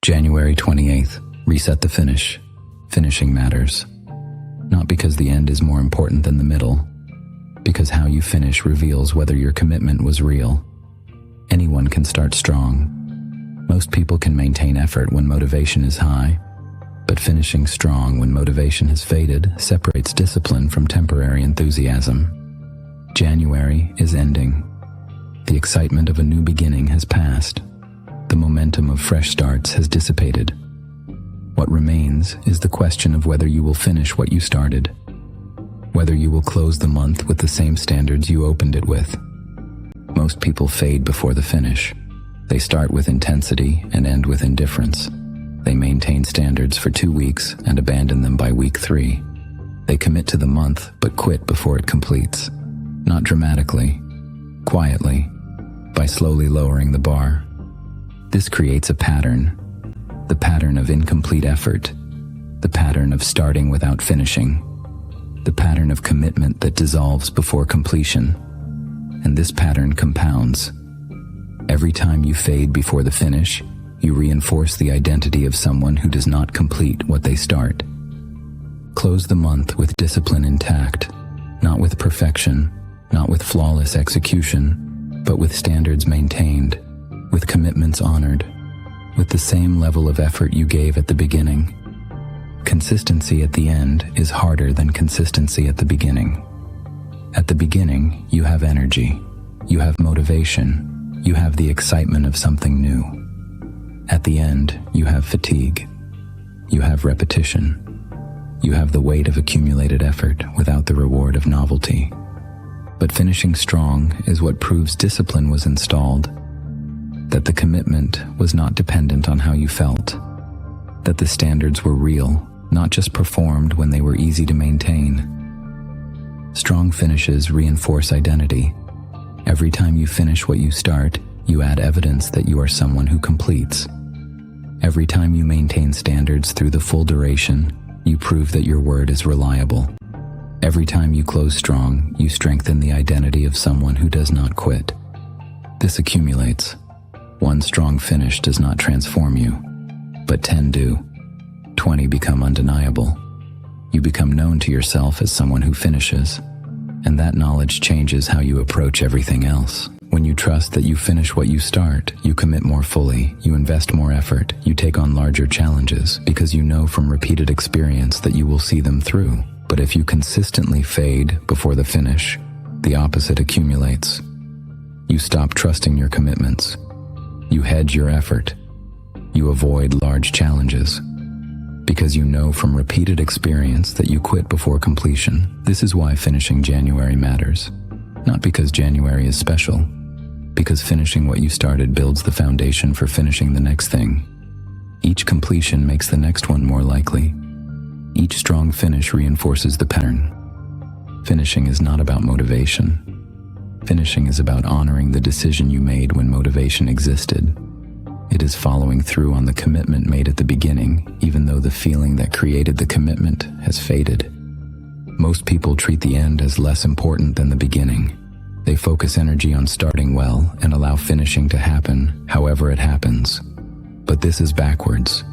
January 28th, reset the finish. Finishing matters. Not because the end is more important than the middle, because how you finish reveals whether your commitment was real. Anyone can start strong. Most people can maintain effort when motivation is high, but finishing strong when motivation has faded separates discipline from temporary enthusiasm. January is ending. The excitement of a new beginning has passed. The momentum of fresh starts has dissipated. What remains is the question of whether you will finish what you started, whether you will close the month with the same standards you opened it with. Most people fade before the finish. They start with intensity and end with indifference. They maintain standards for 2 weeks and abandon them by week 3. They commit to the month but quit before it completes. Not dramatically, quietly, by slowly lowering the bar. This creates a pattern, the pattern of incomplete effort, the pattern of starting without finishing, the pattern of commitment that dissolves before completion. And this pattern compounds. Every time you fade before the finish, you reinforce the identity of someone who does not complete what they start. Close the month with discipline intact, not with perfection, not with flawless execution, but with standards maintained, with commitments honored, with the same level of effort you gave at the beginning. Consistency at the end is harder than consistency at the beginning. At the beginning, you have energy, you have motivation, you have the excitement of something new. At the end, you have fatigue, you have repetition, you have the weight of accumulated effort without the reward of novelty. But finishing strong is what proves discipline was installed, that the commitment was not dependent on how you felt, that the standards were real, not just performed when they were easy to maintain. Strong finishes reinforce identity. Every time you finish what you start, you add evidence that you are someone who completes. Every time you maintain standards through the full duration, you prove that your word is reliable. Every time you close strong, you strengthen the identity of someone who does not quit. This accumulates. One strong finish does not transform you, but 10 do. 20 become undeniable. You become known to yourself as someone who finishes, and that knowledge changes how you approach everything else. When you trust that you finish what you start, you commit more fully, you invest more effort, you take on larger challenges, because you know from repeated experience that you will see them through. But if you consistently fade before the finish, the opposite accumulates. You stop trusting your commitments. You hedge your effort. You avoid large challenges, because you know from repeated experience that you quit before completion. This is why finishing January matters. Not because January is special, because finishing what you started builds the foundation for finishing the next thing. Each completion makes the next one more likely. Each strong finish reinforces the pattern. Finishing is not about motivation. Finishing is about honoring the decision you made when motivation existed. It is following through on the commitment made at the beginning, even though the feeling that created the commitment has faded. Most people treat the end as less important than the beginning. They focus energy on starting well and allow finishing to happen however it happens. But this is backwards.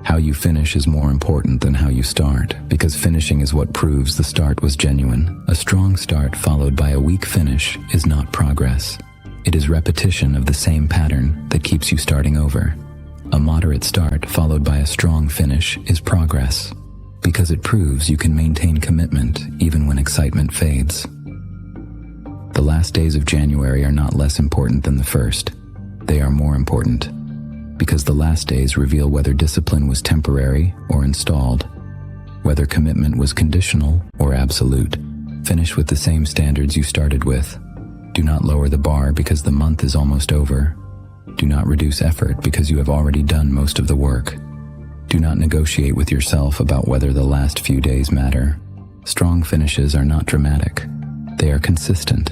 How you finish is more important than how you start, because finishing is what proves the start was genuine. A strong start followed by a weak finish is not progress. It is repetition of the same pattern that keeps you starting over. A moderate start followed by a strong finish is progress, because it proves you can maintain commitment even when excitement fades. The last days of January are not less important than the first. They are more important, because the last days reveal whether discipline was temporary or installed, whether commitment was conditional or absolute. Finish with the same standards you started with. Do not lower the bar because the month is almost over. Do not reduce effort because you have already done most of the work. Do not negotiate with yourself about whether the last few days matter. Strong finishes are not dramatic. They are consistent.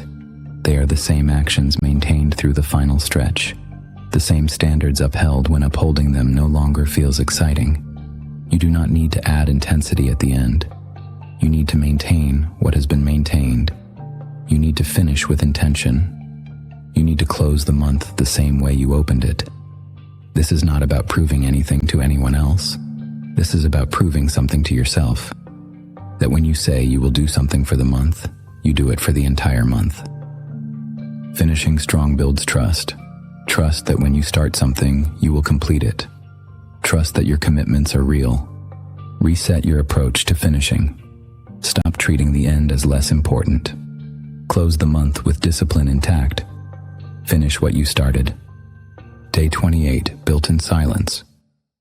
They are the same actions maintained through the final stretch. The same standards upheld when upholding them no longer feels exciting. You do not need to add intensity at the end. You need to maintain what has been maintained. You need to finish with intention. You need to close the month the same way you opened it. This is not about proving anything to anyone else. This is about proving something to yourself. That when you say you will do something for the month, you do it for the entire month. Finishing strong builds trust. Trust that when you start something, you will complete it. Trust that your commitments are real. Reset your approach to finishing. Stop treating the end as less important. Close the month with discipline intact. Finish what you started. Day 28, built in silence.